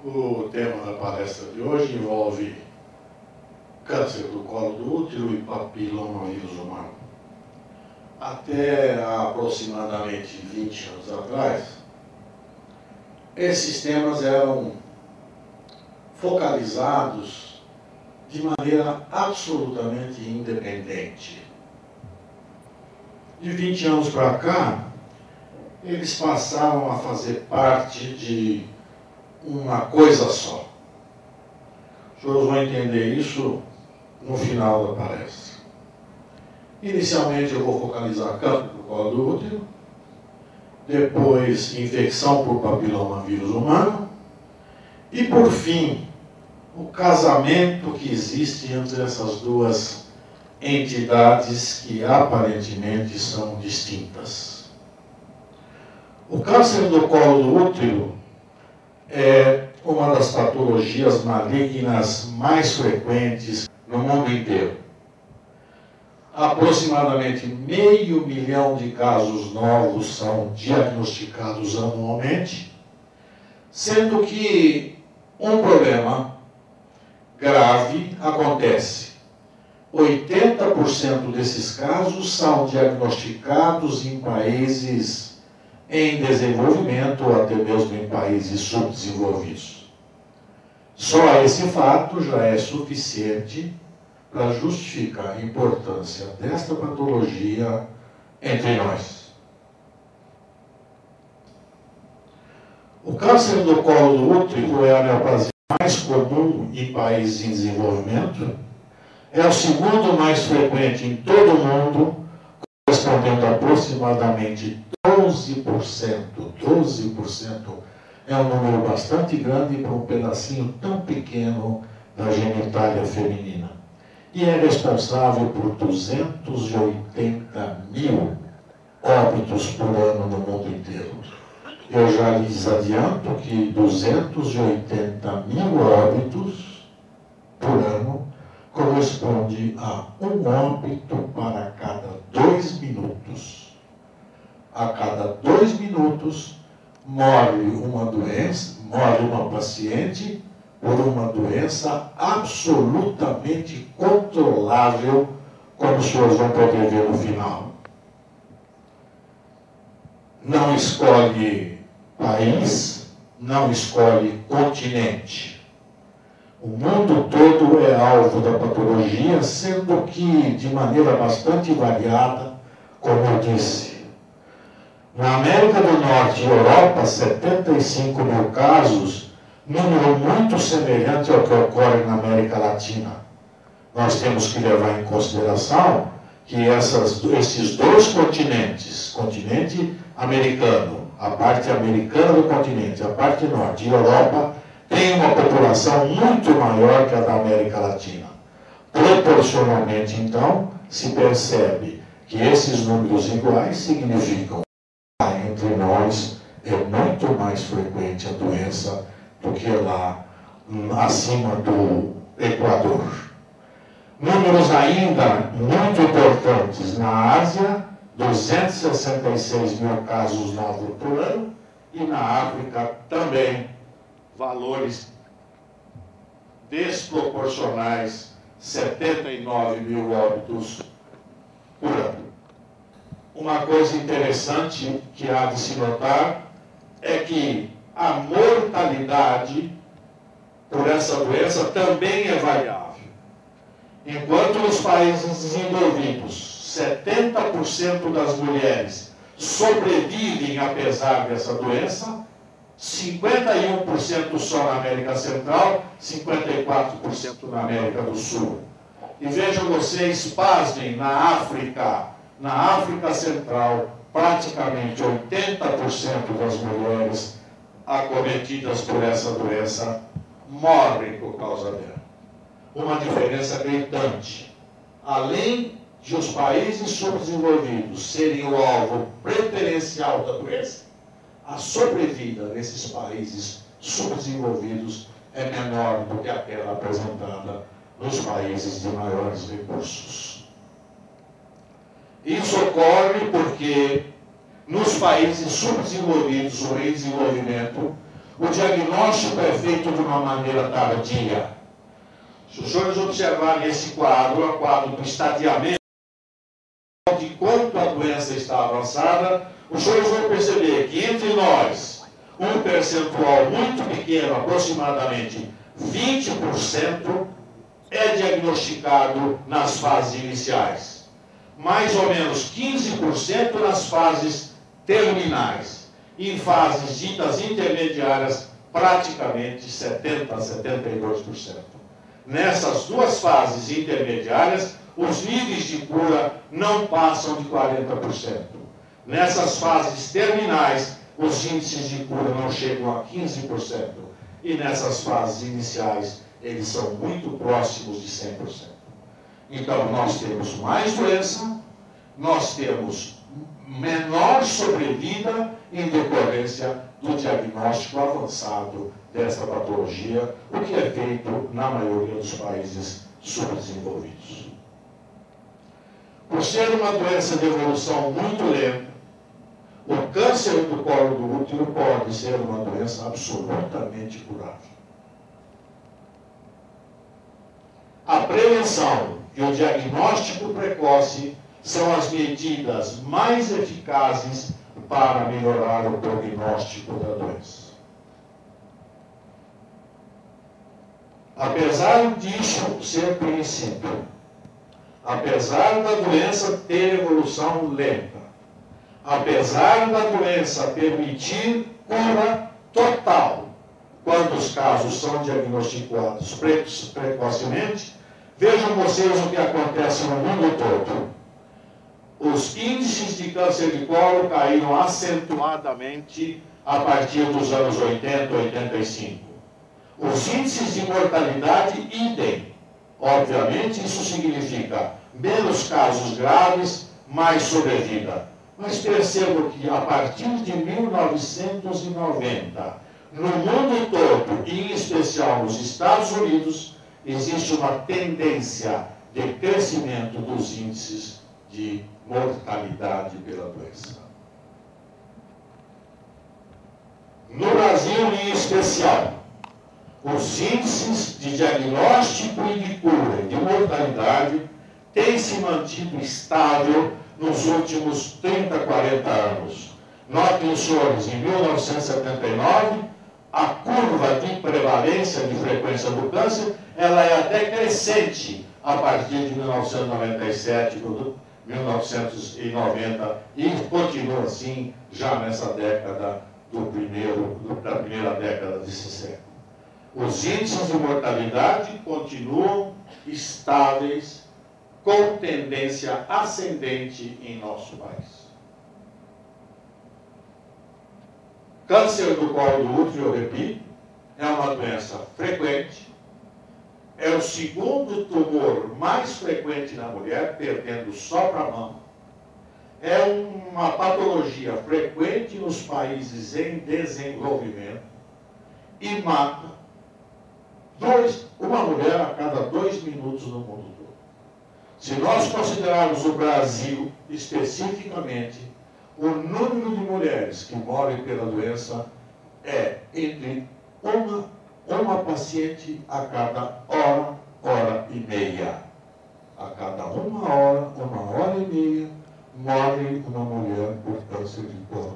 O tema da palestra de hoje envolve câncer do colo do útero e papilomavírus humano. Até aproximadamente 20 anos atrás, esses temas eram focalizados de maneira absolutamente independente. De 20 anos para cá, eles passaram a fazer parte de uma coisa só. Os senhores vão entender isso no final da palestra. Inicialmente eu vou focalizar câncer do colo do útero, depois infecção por papilomavírus humano e, por fim, o casamento que existe entre essas duas entidades que aparentemente são distintas. O câncer do colo do útero é uma das patologias malignas mais frequentes no mundo inteiro. Aproximadamente 500 mil de casos novos são diagnosticados anualmente, sendo que um problema grave acontece. 80% desses casos são diagnosticados em países em desenvolvimento ou até mesmo em países subdesenvolvidos. Só esse fato já é suficiente para justificar a importância desta patologia entre nós. O câncer do colo do útero é a neoplasia mais comum em países em desenvolvimento, é o segundo mais frequente em todo o mundo, correspondendo a aproximadamente 12%. 12% é um número bastante grande para um pedacinho tão pequeno da genitália feminina. E é responsável por 280 mil óbitos por ano no mundo inteiro. Eu já lhes adianto que 280 mil óbitos por ano corresponde a um óbito para cada 2 minutos. A cada 2 minutos morre uma paciente por uma doença absolutamente controlável, como os senhores vão poder ver no final. Não escolhe país, não escolhe continente. O mundo todo é alvo da patologia, sendo que de maneira bastante variada, como eu disse. Na América do Norte e Europa, 75 mil casos, número muito semelhante ao que ocorre na América Latina. Nós temos que levar em consideração que esses dois continentes, continente americano, a parte americana do continente, a parte norte e Europa, tem uma população muito maior que a da América Latina. Proporcionalmente, então, se percebe que esses números iguais significam que entre nós é muito mais frequente a doença do que lá acima do Equador. Números ainda muito importantes na Ásia, 266 mil casos novos por ano, e na África também valores desproporcionais, 79 mil óbitos por ano. Uma coisa interessante que há de se notar é que a mortalidade por essa doença também é variável. Enquanto nos países desenvolvidos, 70% das mulheres sobrevivem apesar dessa doença, 51% só na América Central, 54% na América do Sul. E vejam vocês, pasmem, na África Central, praticamente 80% das mulheres acometidas por essa doença morrem por causa dela. Uma diferença gritante. Além de os países subdesenvolvidos serem o alvo preferencial da doença, a sobrevida nesses países subdesenvolvidos é menor do que aquela apresentada nos países de maiores recursos. Isso ocorre porque nos países subdesenvolvidos ou em desenvolvimento, O diagnóstico é feito de uma maneira tardia. Se os senhores observarem esse quadro, é o quadro do estadiamento, de quanto a doença está avançada, os senhores vão perceber que entre nós, um percentual muito pequeno, aproximadamente 20%, é diagnosticado nas fases iniciais. Mais ou menos 15% nas fases terminais. Em fases ditas intermediárias, praticamente 70% a 72%. Nessas duas fases intermediárias, os níveis de cura não passam de 40%. Nessas fases terminais, os índices de cura não chegam a 15%. E nessas fases iniciais, eles são muito próximos de 100%. Então, nós temos mais doença, nós temos menor sobrevida em decorrência do diagnóstico avançado dessa patologia, o que é feito na maioria dos países subdesenvolvidos. Por ser uma doença de evolução muito lenta, o câncer do colo do útero pode ser uma doença absolutamente curável. A prevenção e o diagnóstico precoce são as medidas mais eficazes para melhorar o prognóstico da doença. Apesar disso ser princípio, apesar da doença ter evolução lenta, apesar da doença permitir cura total, quando os casos são diagnosticados precocemente, vejam vocês o que acontece no mundo todo. Os índices de câncer de colo caíram acentuadamente a partir dos anos 80, 85. Os índices de mortalidade, idem. Obviamente, isso significa menos casos graves, mais sobrevida. Mas percebo que a partir de 1990, no mundo todo, e em especial nos Estados Unidos, existe uma tendência de crescimento dos índices de mortalidade pela doença. No Brasil, em especial, os índices de diagnóstico e de cura e de mortalidade têm se mantido estável nos últimos 30, 40 anos. Notem, senhores, em 1979, a curva de prevalência de frequência do câncer, ela é até crescente a partir de 1997, 1990, e continua assim já nessa década da primeira década desse século. Os índices de mortalidade continuam estáveis, com tendência ascendente em nosso país. Câncer do colo do útero, eu repito, é uma doença frequente, é o segundo tumor mais frequente na mulher, perdendo só para a mama. É uma patologia frequente nos países em desenvolvimento e mata uma mulher a cada 2 minutos no mundo todo. Se nós considerarmos o Brasil especificamente, o número de mulheres que morrem pela doença é entre uma paciente a cada hora e meia. A cada uma hora e meia, morre uma mulher por câncer de colo